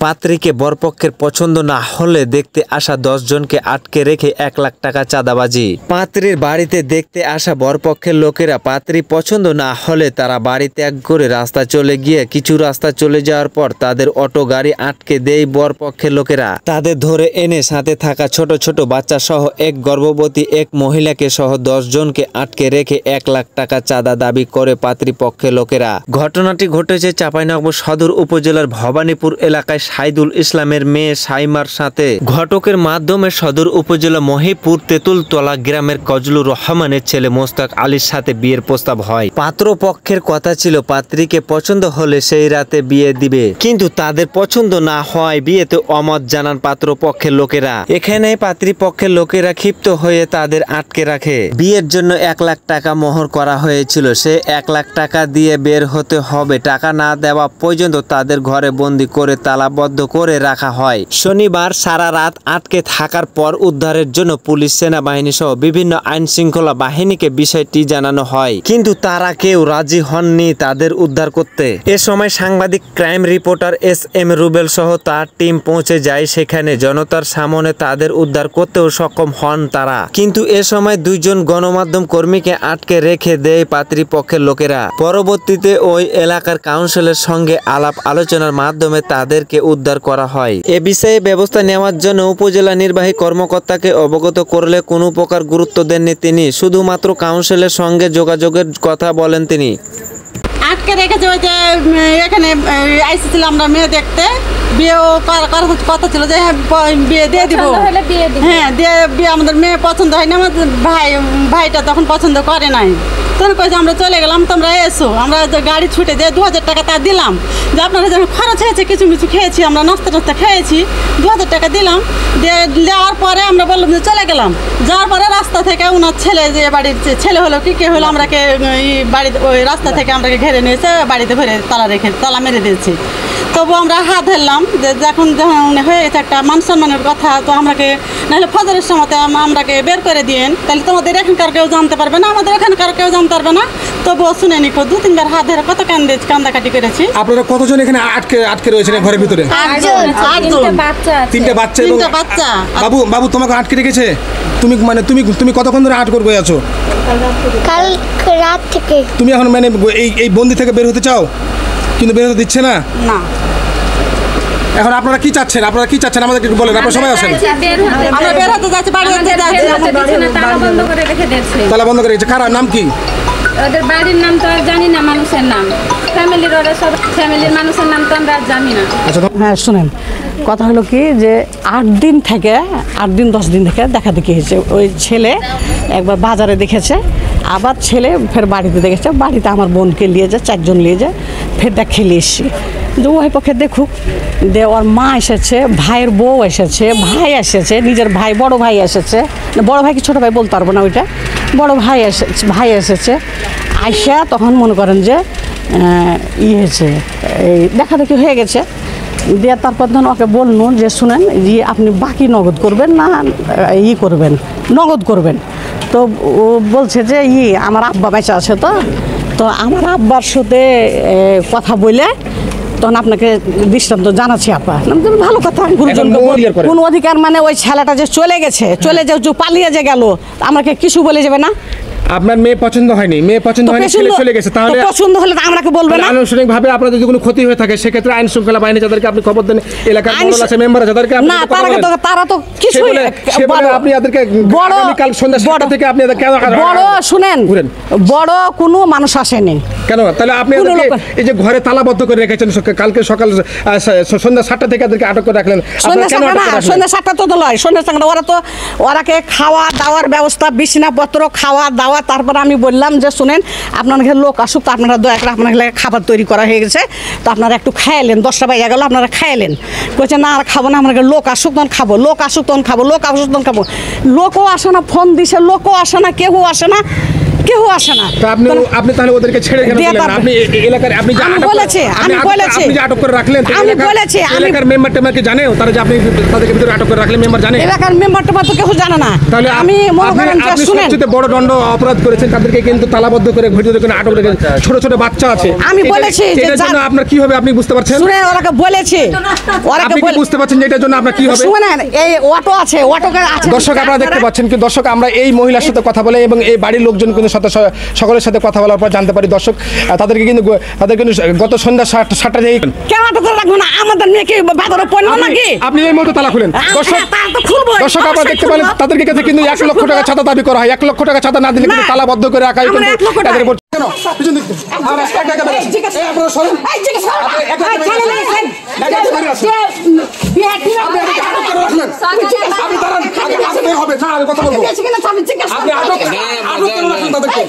পাত্রীকে বরপক্ষের পছন্দ না হলে দেখতে আসা 10 জনকে আটকে রেখে 1 লাখ টাকা চাঁদাবাজি। পাত্রীর বাড়িতে দেখতে আসা বরপক্ষের লোকেরা পাত্রী পছন্দ না হলে তারা বাড়ি ত্যাগ করে রাস্তা চলে গিয়ে কিছু রাস্তা চলে যাওয়ার পর তাদের অটো গাড়ি আটকে দেয় বরপক্ষের লোকেরা। তাদের ধরে এনে সাথে থাকা ছোট ছোট বাচ্চা সহ এক গর্ভবতী এক মহিলাকে সহ 10 জনকে আটকে রেখে 1 লাখ টাকা চাঁদা দাবি করে পাত্রীপক্ষের লোকেরা। ঘটনাটি ঘটেছে চাঁপাইনবাবগঞ্জ সদর উপজেলার ভবানীপুর এলাকায় সাইদুল ইসলামের মেয়ে সাইমার সাথে ঘটকের মাধ্যমে সদর উপজেলা মহিপুর তেঁতুলতলা গ্রামের কজলুর রহমানের ছেলে মোস্তাক আলীর সাথে বিয়ের প্রস্তাব হয়। পাত্রপক্ষের কথা ছিল পাত্রীকে পছন্দ হলে সেই রাতে বিয়ে দিবে, কিন্তু তাদের পছন্দ না হওয়ায় বিয়েতে অমত জানান পাত্রপক্ষের লোকেরা। এখানে পাত্রীপক্ষের লোকেরা ক্ষিপ্ত হয়ে তাদের আটকে রাখে। বিয়ের জন্য 1 লাখ টাকা মোহর করা হয়েছিল, সে 1 লাখ টাকা দিয়ে বের হতে হবে। টাকা না দেওয়া পর্যন্ত তাদের ঘরে বন্দি করে তালাবদ্ধ করে রাখা হয়। শনিবার সারা রাত আটকে থাকার পর উদ্ধারের জন্য পুলিশ, সেনাবাহিনী সহ বিভিন্ন আইন শৃঙ্খলা বাহিনীকে বিষয়টি জানানো হয়, কিন্তু তারা কেউ রাজি হননি তাদের উদ্ধার করতে। এ সময় সাংবাদিক ক্রাইম রিপোর্টার SM রুবেল সহ তার টিম পৌঁছে যায় সেখানে। জনতার সামনে তাদের উদ্ধার করতেও সক্ষম হন তারা, কিন্তু এ সময় 2 জন গণমাধ্যম কর্মীকে আটকে রেখে দেয় পাত্রীপক্ষের লোকেরা। পরবর্তীতে ওই এলাকার কাউন্সিলের সঙ্গে আলাপ আলোচনার মাধ্যমে তাদেরকে উদ্ধার করা হয়। এ বিষয়ে ব্যবস্থা নেওয়ার জন্য উপজেলা নির্বাহী কর্মকর্তাকে অবগত করলে কোনো প্রকার গুরুত্ব দেননি তিনি। শুধুমাত্র কাউন্সিলের সঙ্গে যোগাযোগের কথা বলেন তিনি। আটকে রেখেছে ওই যে এখানে আইসেছিলাম আমরা মেয়ে দেখতে, বিয়েও করার কথা ছিল যে বিয়ে দিয়ে দিব। হ্যাঁ, দিয়ে বিয়ে আমাদের মেয়ে পছন্দ হয়নি, আমার ভাইটা তখন পছন্দ করে নাই। তখন কয়েছে আমরা চলে গেলাম, তোমরা এসো। আমরা গাড়ি ছুটে দিয়ে 2000 টাকা তা দিলাম যে আপনারা যখন খরচ হয়েছে কিছু মিছু খেয়েছি, আমরা নাস্তা টাস্তা খেয়েছি, 2000 টাকা দিলাম। দেওয়ার পরে আমরা বললাম যে চলে গেলাম। যাওয়ার পরে রাস্তা থেকে ওনার ছেলে, যে বাড়ির ছেলে হলো কি কে হলো, আমরাকে বাড়ি ওই রাস্তা থেকে আমরাকে ঘেরে নিয়েছে, বাড়িতে ঘরে তালা মেরে দিয়েছি। তবু আমরা হাত ধরলাম যে যখন হয়ে গেছে একটা মান সম্মানের কথা, তো আমাকে নাহলে ফজরের সময়তে আমরাকে বের করে দিয়েন, তাহলে তোমাদের এখানকার কেউ জানতে পারবে না, আমাদের এখানকার কেউ জানতে পারবে না। তবুও শুনে নি, 2-3 বার হাত ধরে কত কান্দাকাটি করেছি। আপনারা কতজন এখানে আটকে রয়েছেন ঘরের ভিতরে? 3টে বাচ্চা। বাবু তোমাকে আটকে রেখেছে? তুমি কতক্ষণ ধরে আটক করে আছো? কাল রাত থেকে। তুমি এখন এই বন্দি থেকে বের হতে চাও, কিন্তু বের হতে দিচ্ছে না। এখন আপনারা কি চাচ্ছেন? আমাদেরকে একটু বলেন। আপনারা সবাই আসেন। আমরা বের হতে যাচ্ছি, বাড়ি যেতে যাচ্ছি। তালা বন্ধ করে রেখে দিয়েছে। তালা বন্ধ করে রেখেছে। কার নাম কি? ওদের বাড়ির নাম তো আর জানি না, মানুষের নাম, ফ্যামিলির মানুষের নাম তো আমরা জানি না। হ্যাঁ, শুনেন, কথা হলো কি যে 8 দিন 10 দিন থেকে দেখা দেখি হয়েছে। ওই ছেলে একবার বাজারে দেখেছে, আবার ছেলে ফের বাড়িতে দেখেছে। বাড়িতে আমার বোনকে নিয়ে যায়, 4 জন নিয়ে যায়, ফের খেলে এসছি যে ওই পক্ষে দেখুক যে ওর মা এসেছে, ভাইয়ের বউ এসেছে, ভাই এসেছে, নিজের ভাই, বড় ভাই এসেছে, বড় ভাই কি ছোটো ভাই বলতে পারবো না, ওইটা বড় ভাই এসেছে। আইসা তখন মনে করেন যে হয়েছে, এই দেখা দেখি হয়ে গেছে। দিয়ে তারপর ধরুন ওকে বললো যে শুনেন যে আপনি বাকি নগদ করবেন না করবেন, নগদ করবেন। তো ও বলছে যে আমার আব্বা বেঁচে আছে, তো আমার আব্বার সাথে কথা বলে তখন আপনাকে দৃষ্টান্ত জানাচ্ছি। আপা ভালো কথা, কোন অধিকার মানে ওই ছেলেটা যে চলে গেছে, পালিয়ে যে গেল, আমাকে কিছু বলে যাবে না? আপনার মেয়ে পছন্দ হয়নি, ছেলে চলে গেছে, তাহলে পছন্দ হলে আমাকে বলবে না? আনুষ্ঠানিকভাবে আপনার যদি কোনো ক্ষতি হয়ে থাকে সেক্ষেত্রে আইন শৃঙ্খলা বাহিনী যাদেরকে আপনি খবর দেন, এলাকার বড় আছে মেম্বার যাদেরকে না, তারা তো কিছু আপনি তাদেরকে আগামীকাল সন্ধ্যা 7টা থেকে আপনি বড় শুনেন, বড় কোনো মানুষ আসেনি কেন? তাহলে আপনি এই যে ঘরে তালাবদ্ধ করে রেখেছেন, কালকে সকাল সন্ধ্যা 7টা থেকে তাদেরকে আটক করে রাখলেন। সন্ধ্যা 7টা তো নয়, সন্ধ্যা 7টা ওরাকে খাওয়া দাওয়ার ব্যবস্থা, বিছানাপত্র, খাওয়া দাওয়া। তারপর আমি বললাম যে শুনেন আপনাদের লোক আসুক, তো আপনারা দয়া করে আপনার খাবার তৈরি করা হয়ে গেছে, তো আপনারা একটু খাইলেন, 10টা বাজে গেল, আপনারা খাইলেন। বলছে না আর খাবো না, আপনাকে লোক আসুক তখন খাবো, লোকও আসে না, ফোন দিছে লোকও আসে না, কেউ আসে না, কেউ আসে না। তা আপনি তাহলে ওদেরকে ছেড়ে কেন দিলেন না? আপনি এলাকার আপনি যে আমি বলেছি আপনি যে আটক করে রাখলেন, আমি বলেছি এলাকার মেম্বার টেম্বার কি জানে তারা যে আপনি তাদেরকে ভিতরে আটক করে রাখলেন? মেম্বার জানে? এলাকার মেম্বার টেম্বার তো কেউ জানে না। তাহলে আমি মনে করেন যে আপনি শুনেন, সবচেয়ে বড় দণ্ড অপরাধ করেছেন, তাদেরকে কিন্তু তালাবদ্ধ করে ঘটিতে করে আটক রেখেছেন। ছোট ছোট বাচ্চা আছে। আমি বলেছি যে এটার জন্য আপনার কি হবে আপনি বুঝতে পারছেন? শুনেন, ওরাকে বলেছি, আপনি কি বুঝতে পারছেন যে এটার জন্য আপনার কি হবে? শুনেন, এই অটো আছে, অটোকে আছে। দর্শক আপনারা দেখতে পাচ্ছেন কি দর্শক, আমরা এই মহিলার সাথে কথা বলে এবং এই বাড়ির লোকজন কিন্তু সকলের সাথে কথা বলার পর জানতে পারি দর্শক তাদেরকে কিন্তু গত সন্ধ্যা 7টা থেকে কেন আটক করে রাখবো না? আমাদের মেয়েকে বাজারে পড়লো নাকি? আপনি এই মুহূর্তে তালা খুলেন। দর্শক আপনারা দেখতে পেলেন তাদেরকে কাছে কিন্তু 1 লক্ষ টাকা ছাতা দাবি করা হয়। 1 লক্ষ টাকা ছাতা না দিলে কিন্তু তালাবদ্ধ করে রাখা হয়। কিন্তু তাদের উপর কেন পিছন দিকে আমরা একা একা বেরোচ্ছি। এই আপনারা সরেন। আপনি একা একা বেরোচ্ছেন। আপনি দাঁড়ান, আগে বের হবে না, আমি কথা বলবো। আপনি আটক করে রাখুন তাদেরকে।